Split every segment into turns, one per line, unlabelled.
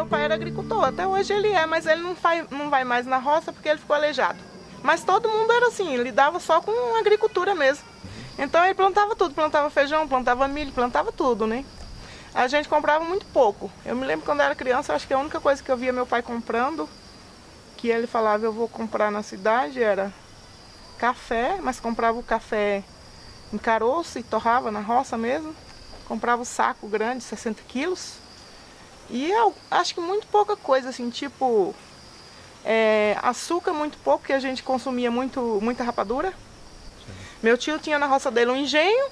pai era agricultor, até hoje ele é, mas ele não vai mais na roça porque ele ficou aleijado. Mas todo mundo era assim, lidava só com agricultura mesmo. Então ele plantava tudo, plantava feijão, plantava milho, plantava tudo, né? A gente comprava muito pouco. Eu me lembro quando eu era criança, acho que a única coisa que eu via meu pai comprando, que ele falava eu vou comprar na cidade, era café, mas comprava o café em caroço e torrava na roça mesmo. Comprava o saco grande, 60 quilos. E eu acho que muito pouca coisa, assim, tipo açúcar muito pouco, porque a gente consumia muita rapadura. Sim. Meu tio tinha na roça dele um engenho,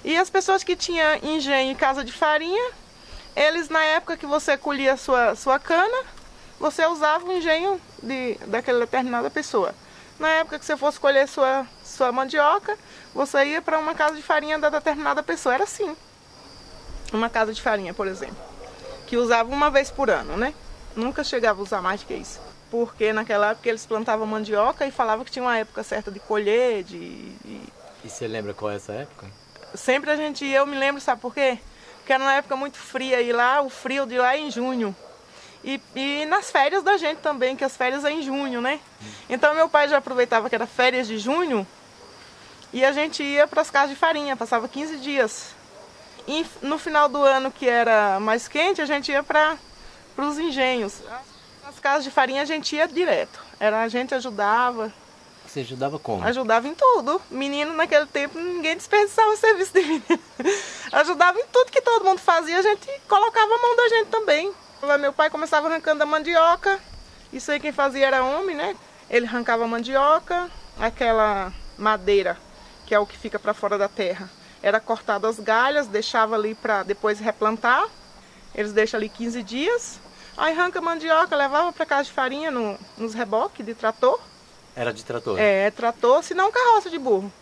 e as pessoas que tinham engenho e casa de farinha, eles na época que você colhia sua cana, você usava o engenho daquela determinada pessoa. Na época que você fosse colher sua mandioca, você ia para uma casa de farinha da determinada pessoa. Era assim. Uma casa de farinha, por exemplo, que usava uma vez por ano, né? Nunca chegava a usar mais do que isso. Porque naquela época eles plantavam mandioca e falavam que tinha uma época certa de colher, E
você lembra qual é essa época?
Sempre a gente ia, eu me lembro, sabe por quê? Porque era uma época muito fria e lá, o frio de lá é em junho. E nas férias da gente também, que as férias é em junho, né? Então meu pai já aproveitava que era férias de junho e a gente ia para as casas de farinha, passava 15 dias. E no final do ano, que era mais quente, a gente ia para os engenhos. Nas casas de farinha a gente ia direto. A gente ajudava.
Você ajudava como?
Ajudava em tudo. Menino, naquele tempo, ninguém desperdiçava o serviço de menino. Ajudava em tudo que todo mundo fazia, a gente colocava a mão da gente também. Meu pai começava arrancando a mandioca. Isso aí quem fazia era homem, né? Ele arrancava a mandioca, aquela madeira, que é o que fica para fora da terra. Era cortado as galhas, deixava ali para depois replantar. Eles deixam ali 15 dias. Aí arranca a mandioca, levava para casa de farinha nos reboques de trator.
Era de trator?
É, trator, se não carroça de burro.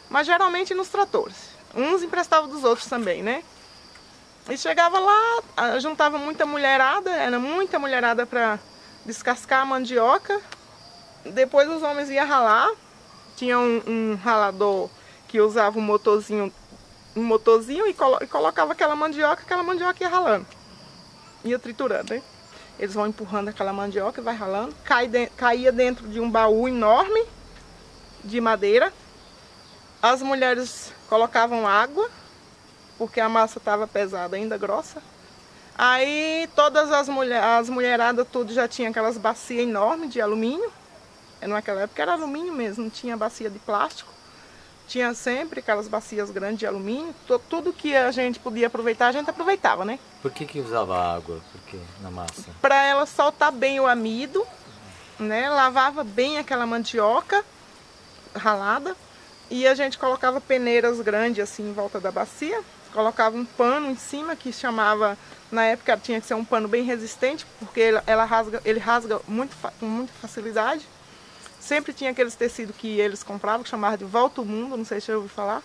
Mas geralmente nos tratores. Uns emprestavam dos outros também, né? E chegava lá, juntava muita mulherada, era muita mulherada para descascar a mandioca. Depois os homens iam ralar. Tinha um ralador que usava um motorzinho e colocava aquela mandioca ia ralando. Ia triturando, né? Eles vão empurrando aquela mandioca e vai ralando. Caía dentro de um baú enorme de madeira. As mulheres colocavam água, porque a massa estava pesada, ainda grossa. Aí todas as mulheradas tudo já tinha aquelas bacias enormes de alumínio. Naquela época era alumínio mesmo, não tinha bacia de plástico. Tinha sempre aquelas bacias grandes de alumínio. Tudo que a gente podia aproveitar, a gente aproveitava, né?
Por que usava água na massa?
Para ela soltar bem o amido, né? Lavava bem aquela mandioca ralada. E a gente colocava peneiras grandes assim em volta da bacia. Colocava um pano em cima que chamava... Na época tinha que ser um pano bem resistente, porque ele rasga com muita facilidade. Sempre tinha aqueles tecidos que eles compravam, que chamavam de Volta o Mundo, não sei se você ouviu falar.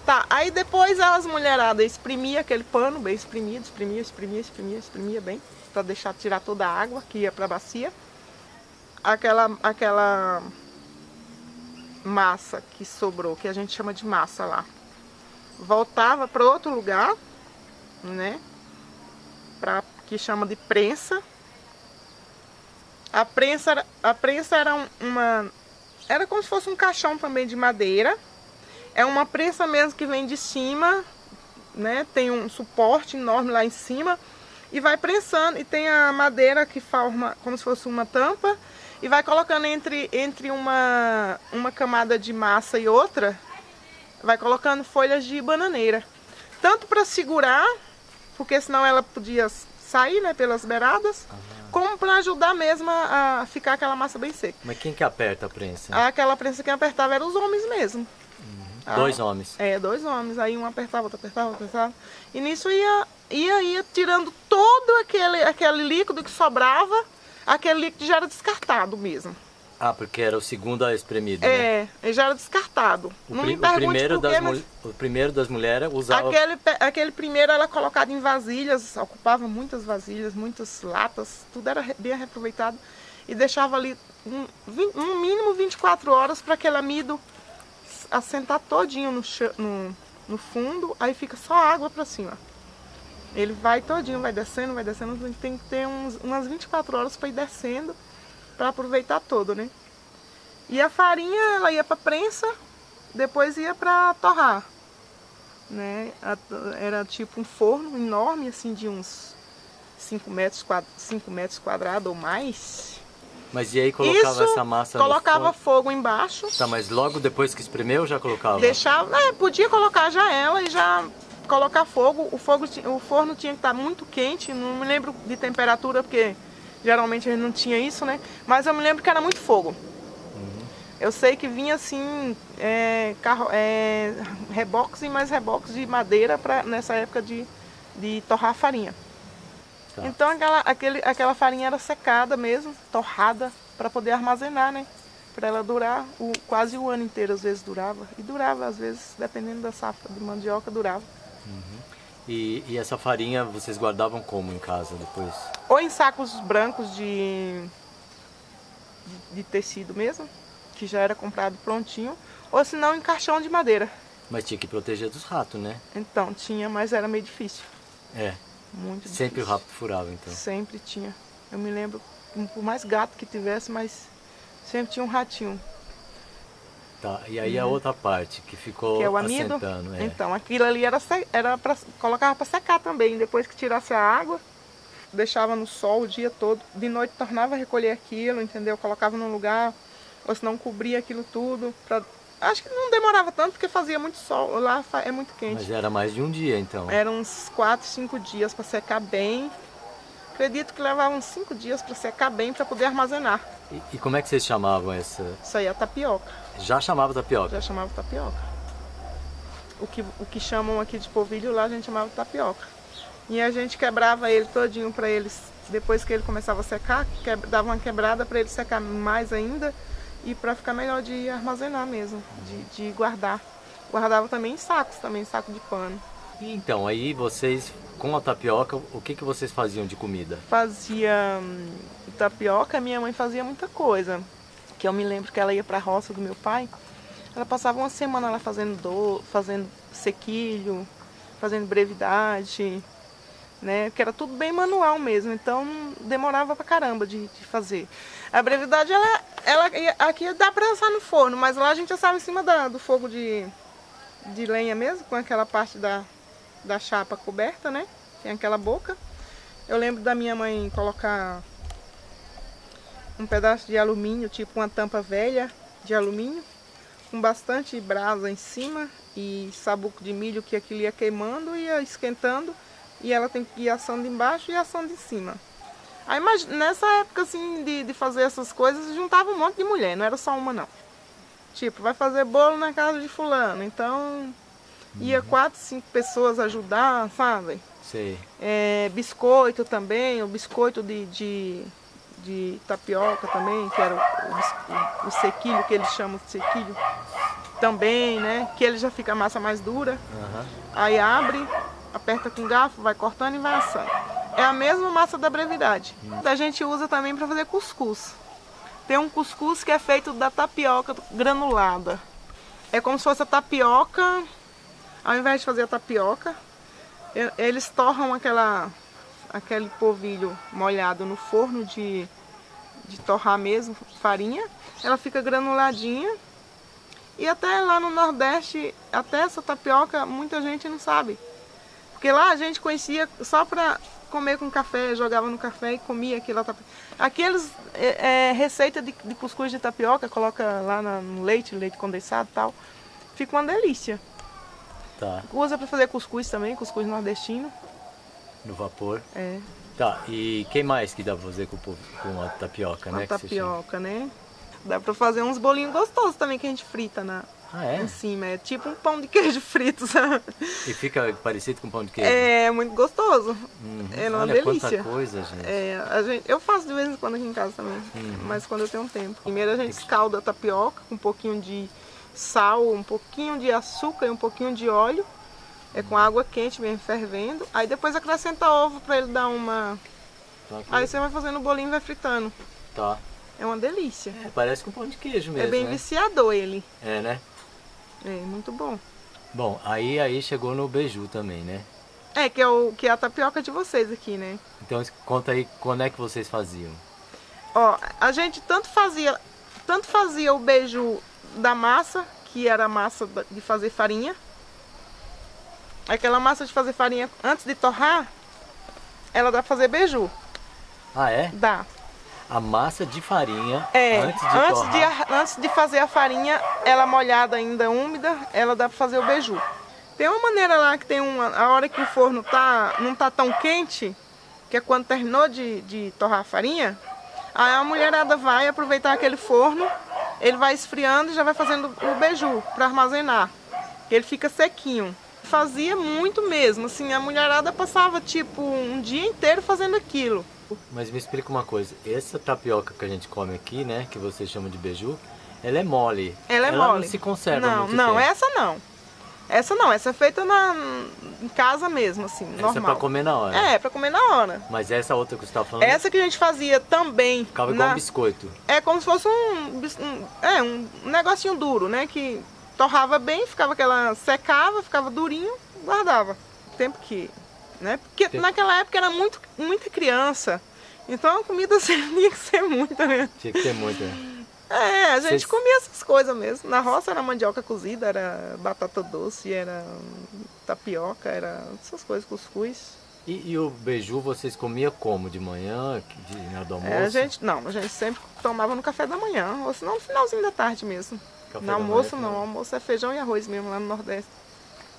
Tá, aí depois as mulheradas exprimiam aquele pano, bem espremia bem, para tirar toda a água que ia para a bacia. Aquela massa que sobrou, que a gente chama de massa lá, voltava para outro lugar, né? Que chama de prensa. A prensa era como se fosse um caixão também de madeira. É uma prensa mesmo que vem de cima, né? Tem um suporte enorme lá em cima e vai prensando. E tem a madeira que forma como se fosse uma tampa e vai colocando entre uma camada de massa e outra, vai colocando folhas de bananeira. Tanto para segurar, porque senão ela podia sair, né, pelas beiradas, como para ajudar mesmo a ficar aquela massa bem seca.
Mas quem que aperta a prensa?
Aquela prensa que apertava eram os homens mesmo.
Dois homens?
É, 2 homens. Aí um apertava, outro apertava. E nisso ia tirando todo aquele líquido que sobrava, aquele líquido já era descartado mesmo.
Ah, porque era o segundo a espremido, né?
É, já era descartado. Não me pergunte por quê, mas...
O primeiro das mulheres usava...
Aquele primeiro era colocado em vasilhas, ocupava muitas vasilhas, muitas latas, tudo era bem reaproveitado. E deixava ali no mínimo 24 horas para aquele amido assentar todinho no fundo, aí fica só água para cima. Ele vai todinho, vai descendo, tem que ter umas 24 horas para ir descendo, para aproveitar todo, né? E a farinha, ela ia para prensa, depois ia para torrar, né? Era tipo um forno enorme, assim, de uns 5 metros quadrados ou mais.
Mas e aí colocava essa massa no
colocava fogo embaixo.
Tá, mas logo depois que espremeu já colocava?
Deixava, podia colocar já ela e já colocar fogo. O forno tinha que estar muito quente, não me lembro de temperatura, porque geralmente a gente não tinha isso, né? Mas eu me lembro que era muito fogo. Eu sei que vinha assim, reboques e mais reboques de madeira nessa época de torrar a farinha. Tá. Então aquela farinha era secada mesmo, torrada, para poder armazenar, né? Para ela durar quase o ano inteiro, às vezes durava. E durava, às vezes, dependendo da safra de mandioca, durava.
E essa farinha vocês guardavam como em casa depois?
Ou em sacos brancos de tecido mesmo, que já era comprado prontinho, ou se não em caixão de madeira.
Mas tinha que proteger dos ratos, né?
Então, tinha, mas era meio difícil. Muito difícil.
Sempre o rato furava, então?
Sempre tinha. Eu me lembro, por mais gato que tivesse, mas sempre tinha um ratinho.
Tá, e aí a outra parte que ficou
que é o amido.
Assentando.
Então, aquilo ali colocava para secar também. Depois que tirasse a água, deixava no sol o dia todo. De noite tornava a recolher aquilo, entendeu? Colocava num lugar, ou senão cobria aquilo tudo. Acho que não demorava tanto, porque fazia muito sol. Lá é muito quente.
Mas era mais de um dia, então?
Era uns 4, 5 dias para secar bem. Acredito que levava uns 5 dias para secar bem, para poder armazenar.
E como é que vocês chamavam essa?
Isso aí é tapioca.
Já chamava tapioca?
Já chamava tapioca. O que chamam aqui de polvilho, lá a gente chamava tapioca. E a gente quebrava ele todinho para eles, depois que ele começava a secar, dava uma quebrada para ele secar mais ainda. E para ficar melhor de armazenar mesmo, de guardar. Guardava também em sacos, saco de pano.
E então, aí vocês, com a tapioca, o que vocês faziam de comida?
Fazia tapioca, minha mãe fazia muita coisa. Que eu me lembro que ela ia para a roça do meu pai, ela passava uma semana lá fazendo sequilho, fazendo brevidade, né? Que era tudo bem manual mesmo, então demorava pra caramba de fazer. A brevidade, aqui dá pra assar no forno, mas lá a gente assava em cima do fogo de lenha mesmo, com aquela parte da chapa coberta, né? Tem aquela boca. Eu lembro da minha mãe colocar um pedaço de alumínio, tipo uma tampa velha de alumínio, com bastante brasa em cima e sabuco de milho, que aquilo ia queimando, ia esquentando, e ela tem que ir assando embaixo e assando em cima. Aí, nessa época, assim, de fazer essas coisas, juntava um monte de mulher, não era só uma, não. Tipo, vai fazer bolo na casa de fulano, então ia 4, 5 pessoas ajudar, sabe?
Sei.
Biscoito também, o biscoito de tapioca também, que era o sequilho, que eles chamam de sequilho também, né? Que ele já fica a massa mais dura. Aí abre, aperta com garfo, vai cortando e vai assando. É a mesma massa da brevidade. A gente usa também para fazer cuscuz. Tem um cuscuz que é feito da tapioca granulada. É como se fosse a tapioca, ao invés de fazer a tapioca, eles torram aquele polvilho molhado no forno de torrar mesmo, farinha. Ela fica granuladinha. E até lá no Nordeste, até essa tapioca, muita gente não sabe. Porque lá a gente conhecia só para comer com café, jogava no café e comia aquilo. Aqui eles, receita de cuscuz de tapioca, coloca lá no leite condensado e tal. Fica uma delícia.
Tá.
Usa para fazer cuscuz também, cuscuz nordestino.
No vapor? Tá, e que mais que dá pra fazer com a tapioca, né?
Com a tapioca, né? Dá pra fazer uns bolinhos gostosos também que a gente frita em cima. É tipo um pão de queijo frito, sabe?
E fica parecido com pão de queijo?
É muito gostoso. É uma delícia.
Quanta coisa, gente.
Eu faço de vez em quando aqui em casa também, mas quando eu tenho tempo. Primeiro a gente escalda a tapioca com um pouquinho de sal, um pouquinho de açúcar e um pouquinho de óleo. Com água quente, bem fervendo. Aí depois acrescenta ovo pra ele dar uma... Aí você vai fazendo o bolinho e vai fritando.
Tá.
É uma delícia.
Parece com pão de queijo mesmo,
É bem viciador ele.
Né?
É, muito bom.
Bom, aí chegou no beiju também, né?
Que é a tapioca de vocês aqui, né?
Então conta aí quando é que vocês faziam.
Ó, a gente tanto fazia o beiju da massa, que era a massa de fazer farinha. Aquela massa de fazer farinha antes de torrar, ela dá pra fazer beiju.
Ah, é?
Dá.
A massa de farinha antes de torrar.
Antes de fazer a farinha, ela molhada ainda, úmida, ela dá pra fazer o beiju. Tem uma maneira lá que a hora que o forno não tá tão quente, que é quando terminou de torrar a farinha, aí a mulherada vai aproveitar aquele forno, ele vai esfriando e já vai fazendo o beiju para armazenar, que ele fica sequinho. Fazia muito mesmo, assim, a mulherada passava tipo um dia inteiro fazendo aquilo.
Mas me explica uma coisa, essa tapioca que a gente come aqui, né, que vocês chamam de beiju, ela é mole.
Ela
não se conserva muito tempo.
Não, essa não. Essa é feita em casa mesmo, assim, normal.
Essa é pra comer na hora?
É, pra comer na hora.
Mas essa outra que você estava falando?
Essa que a gente fazia também...
Ficava igual um biscoito.
É como se fosse um negocinho duro, né? Que torrava bem, secava, ficava durinho, guardava. Tempo que... né? Porque naquela época era muita criança. Então a comida tinha que ser muita, né?
Tinha que ter muita.
A gente comia essas coisas mesmo. Na roça era mandioca cozida, era batata doce, era tapioca, era essas coisas, cuscuz.
E o beiju vocês comiam como? De manhã, na hora do almoço?
A gente sempre tomava no café da manhã, ou senão no finalzinho da tarde mesmo. No almoço não, o almoço é feijão e arroz mesmo lá no Nordeste.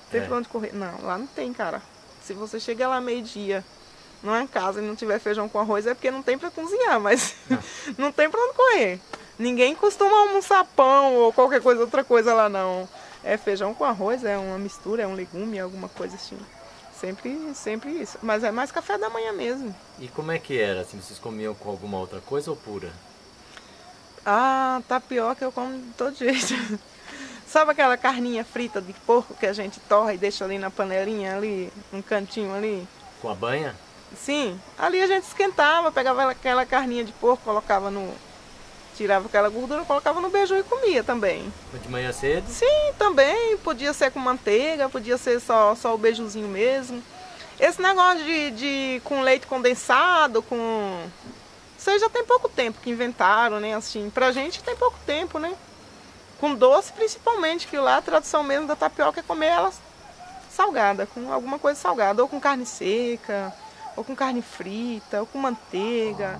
Tem pra onde correr. Não, lá não tem, cara. Se você chega lá meio-dia, numa casa e não tiver feijão com arroz, é porque não tem pra cozinhar, mas não tem pra onde correr. Ninguém costuma almoçar pão ou qualquer coisa, outra coisa lá não. É feijão com arroz, é uma mistura, é um legume, alguma coisa assim. Sempre isso. Mas é mais café da manhã mesmo.
E como é que era? Assim, vocês comiam com alguma outra coisa ou pura?
Ah, tapioca eu como de todo jeito. Sabe aquela carninha frita de porco que a gente torra e deixa ali na panelinha, ali, um cantinho ali?
Com a banha?
Sim. Ali a gente esquentava, pegava aquela carninha de porco, colocava tirava aquela gordura, colocava no beiju e comia também.
De manhã cedo?
Sim, também. Podia ser com manteiga, podia ser só o beijuzinho mesmo. Esse negócio com leite condensado, isso aí já tem pouco tempo que inventaram, né? Assim, pra gente tem pouco tempo, né? Com doce principalmente, que lá a tradição mesmo da tapioca é comer ela salgada, com alguma coisa salgada, ou com carne seca, ou com carne frita, ou com manteiga.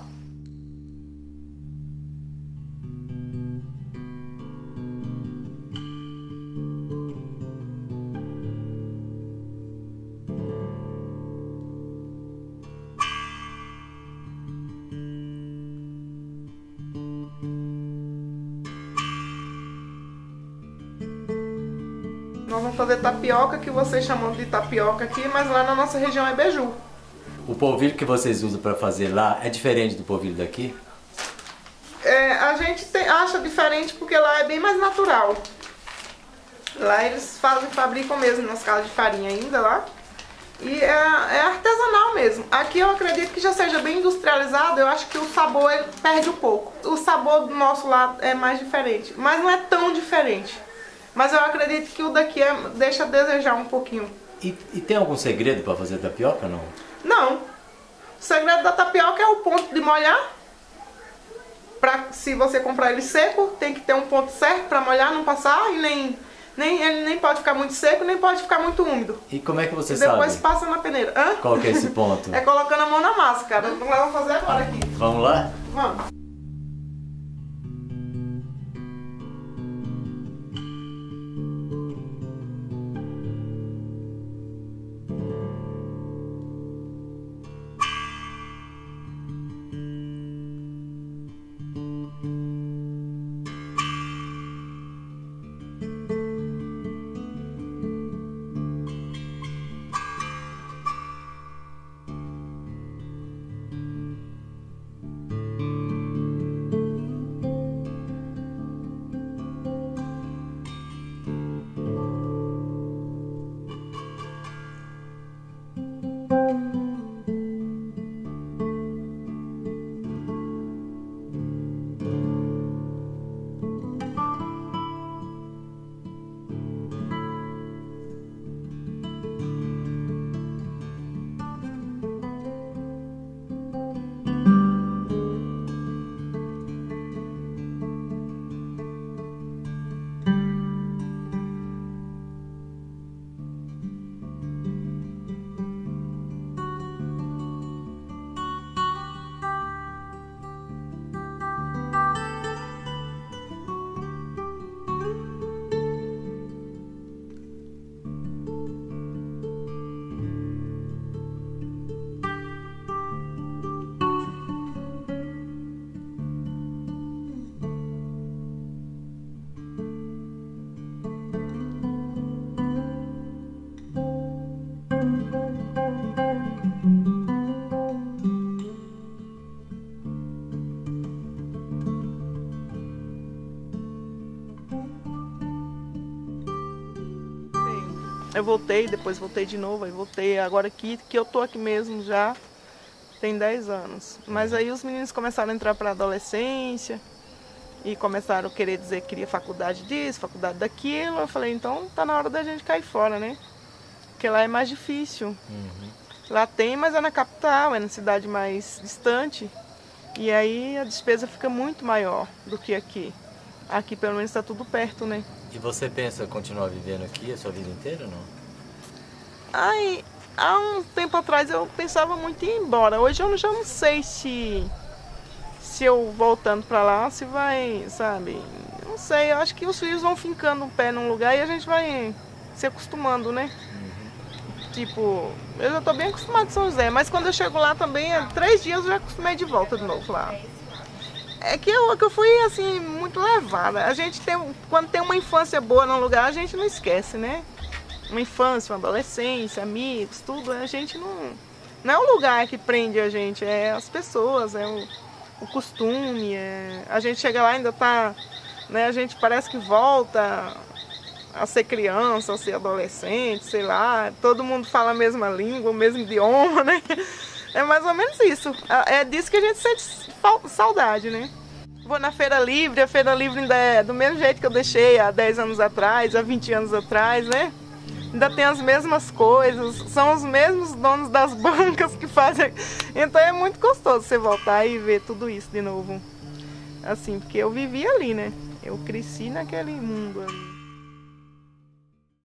Nós vamos fazer tapioca, que vocês chamam de tapioca aqui, mas lá na nossa região é beiju.
O polvilho que vocês usam para fazer lá é diferente do polvilho daqui?
A gente acha diferente porque lá é bem mais natural. Lá eles fabricam mesmo nas casas de farinha ainda lá. E é artesanal mesmo. Aqui eu acredito que já seja bem industrializado, eu acho que o sabor ele perde um pouco. O sabor do nosso lá é mais diferente, mas não é tão diferente. Mas eu acredito que o daqui deixa a desejar um pouquinho.
E tem algum segredo para fazer tapioca, não?
Não. O segredo da tapioca é o ponto de molhar. Se você comprar ele seco, tem que ter um ponto certo para molhar, não passar. E ele nem pode ficar muito seco, nem pode ficar muito úmido.
E como é que você sabe?
Depois passa na peneira. Hã?
Qual que é esse ponto?
É colocando a mão na massa, cara. Vamos fazer agora aqui.
Vamos lá?
Vamos. Eu voltei, depois voltei de novo, aí voltei agora aqui, que eu tô aqui mesmo já tem 10 anos. Mas aí os meninos começaram a entrar para a adolescência e começaram a querer dizer que queria faculdade disso, faculdade daquilo. Eu falei, então tá na hora da gente cair fora, né? Porque lá é mais difícil. Lá tem, mas é na capital, é na cidade mais distante. E aí a despesa fica muito maior do que aqui. Aqui pelo menos está tudo perto, né?
E você pensa continuar vivendo aqui a sua vida inteira ou não?
Ai, há um tempo atrás eu pensava muito em ir embora. Hoje eu já não sei se eu voltando para lá, se vai, sabe? Não sei, eu acho que os filhos vão fincando o pé num lugar e a gente vai se acostumando, né? Tipo, eu já tô bem acostumada em São José, mas quando eu chego lá também, 3 dias eu já acostumei de volta de novo lá. É que eu fui, assim, muito levada. A gente tem, quando tem uma infância boa num lugar, a gente não esquece, né? Uma infância, uma adolescência, amigos, tudo, a gente não é o lugar que prende a gente, é as pessoas, é o costume, a gente chega lá e ainda tá, né, a gente parece que volta a ser criança, a ser adolescente, sei lá, todo mundo fala a mesma língua, o mesmo idioma, né? É mais ou menos isso. É disso que a gente sente saudade, né? Vou na Feira Livre, a Feira Livre ainda é do mesmo jeito que eu deixei há 10 anos atrás, há 20 anos atrás, né? Ainda tem as mesmas coisas, são os mesmos donos das bancas que fazem. Então é muito gostoso você voltar e ver tudo isso de novo. Assim, porque eu vivi ali, né? Eu cresci naquele mundo ali.